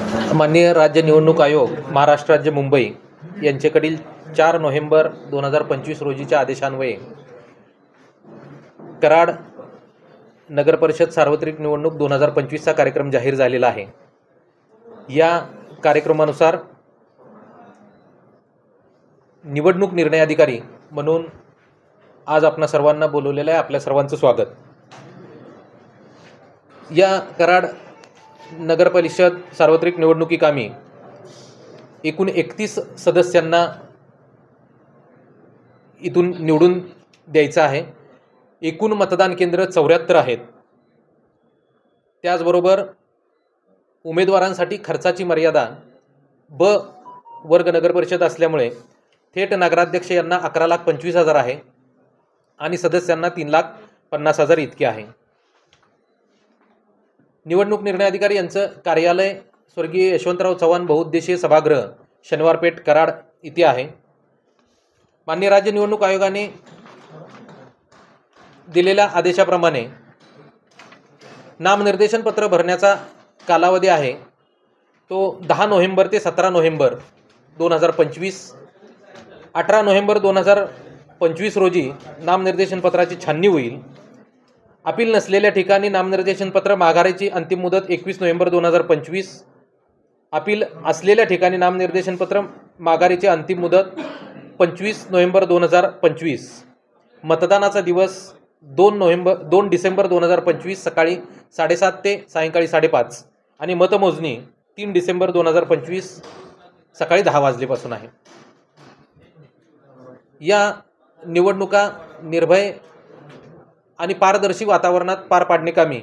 माननीय राज्य निवडणूक आयोग महाराष्ट्र राज्य मुंबई यांच्याकडील 4 नोव्हेंबर 2025 रोजीच्या आदेशान्वये कराड नगरपरिषद सार्वत्रिक निवडणूक 2025चा कार्यक्रम जाहीर झालेला आहे। या कार्यक्रमानुसार निवडणूक निर्णय अधिकारी म्हणून आज आपणा सर्वांना बोलवलेलं आहे। आपल्या सर्वांचं स्वागत। या कराड नगरपरिषद सार्वत्रिक निवडणुकीकामी एकूण 31 सदस्यांना इथून निवडून द्यायचं आहे। एकूण मतदान केंद्र 74 आहेत। त्याचबरोबर उमेदवारांसाठी खर्चाची मर्यादा ब वर्ग नगरपरिषद असल्यामुळे थेट नगराध्यक्ष यांना 11,25,000 आहे आणि सदस्यांना 3,50,000 इतके आहे। निवडणूक निर्णय अधिकारी यांचं कार्यालय स्वर्गीय यशवंतराव चव्हाण बहुउद्देशीय सभागृह शनिवारपेठ कराड इथे आहे। माननीय राज्य निवडणूक आयोगाने दिलेल्या आदेशाप्रमाणे नामनिर्देशन पत्र भरण्याचा कालावधी आहे तो 10 नोव्हेंबर ते 17 नोव्हेंबर 2025। 18 नोव्हेंबर 2025 रोजी नामनिर्देशन पत्राची छाननी होईल। अपील नसलेल्या ठिकाणी नामनिर्देशन पत्र माघारीची अंतिम मुदत 21 नोव्हेंबर 2025। अपील असलेल्या ठिकाणी नामनिर्देशन पत्र माघारीची अंतिम मुदत 25 नोव्हेंबर 2025। मतदानाचा दिवस 2 डिसेंबर 2025 सकाळी 7:30 ते सायंकाळी 5:30 आणि मतमोजणी 3 डिसेंबर 2025 सकाळी 10 वाजल्यापासून आहे। या निवडणुका निर्भय आणि पारदर्शी वातावरणात पार पाडण्याकामी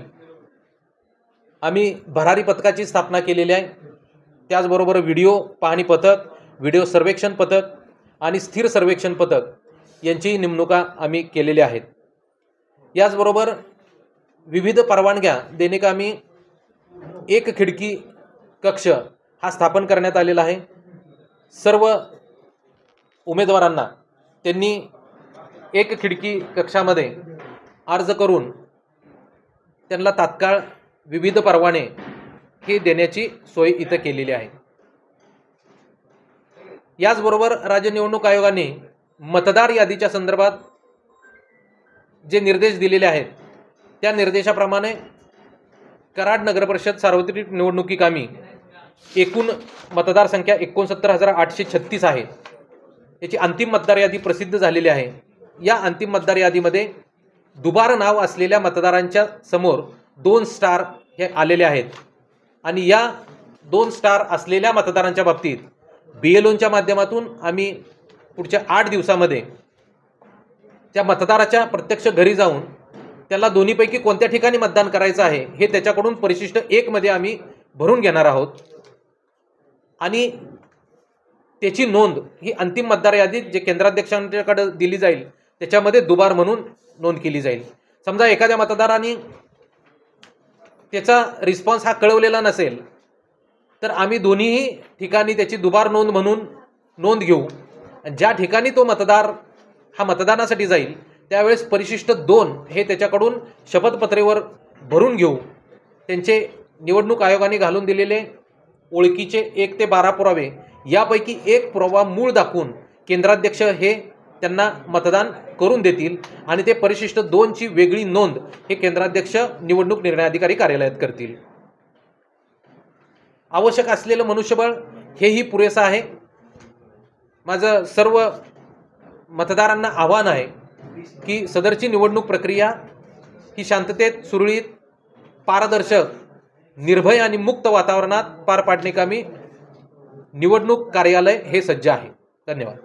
आम्ही भरारी पथकाची स्थापना केलेली आहे। त्याचबरोबर व्हिडिओ पाहणी पथक, व्हिडिओ सर्वेक्षण पथक आणि स्थिर सर्वेक्षण पथक यांची नेमणुका आम्ही केलेल्या आहेत। याचबरोबर विविध परवानग्या देण्याकामी एक खिडकी कक्ष हा स्थापन करण्यात आलेला आहे। सर्व उमेदवारांना त्यांनी एक खिडकी कक्षामध्ये अर्ज करून त्यांना तात्काळ विविध परवाने हे देण्याची सोय इथं केलेली आहे। याचबरोबर राज्य निवडणूक आयोगाने मतदार यादीच्या संदर्भात जे निर्देश दिलेले आहेत त्या निर्देशाप्रमाणे कराड नगरपरिषद सार्वत्रिक निवडणुकीकामी एकूण मतदार संख्या 69,836 आहे। याची अंतिम मतदार यादी प्रसिद्ध झालेली आहे। या अंतिम मतदार यादीमध्ये दुबार नाव असलेल्या मतदारांच्या समोर 2 स्टार हे आलेले आहेत आणि या 2 स्टार असलेल्या मतदारांच्या बाबतीत BLOच्या माध्यमातून आम्ही पुढच्या 8 दिवसामध्ये त्या मतदाराच्या प्रत्यक्ष घरी जाऊन त्याला दोन्हीपैकी कोणत्या ठिकाणी मतदान करायचं आहे हे त्याच्याकडून परिशिष्ट 1 मध्ये आम्ही भरून घेणार आहोत आणि त्याची नोंद ही अंतिम मतदार यादीत जे केंद्राध्यक्षांकडे दिली जाईल त्याच्यामध्ये दुबार म्हणून नोंद केली जाईल। समजा एखाद्या मतदाराने त्याचा रिस्पॉन्स हा कळवलेला नसेल तर आम्ही दोन्ही ठिकाणी त्याची दुबार नोंद म्हणून नोंद घेऊ। ज्या ठिकाणी तो मतदार हा मतदानासाठी जाईल त्यावेळेस परिशिष्ट 2 हे त्याच्याकडून शपथपत्रेवर भरून घेऊ। त्यांचे निवडणूक आयोगाने घालून दिलेले ओळखीचे 1 ते 12 पुरावे यापैकी एक पुरावा मूळ दाखवून केंद्राध्यक्ष हे त्यांना मतदान करून देतील आणि ते परिशिष्ट 2 ची वेगळी नोंद हे केंद्राध्यक्ष निवडणूक निर्णय अधिकारी कार्यालयात करतील। आवश्यक असलेलं मनुष्यबळ हेही पुरेसं आहे। माझं सर्व मतदारांना आव्हान आहे की सदरची निवडणूक प्रक्रिया ही शांततेत, सुरळीत, पारदर्शक, निर्भय आणि मुक्त वातावरणात पार पाडण्याकामी निवडणूक कार्यालय हे सज्ज आहे। धन्यवाद।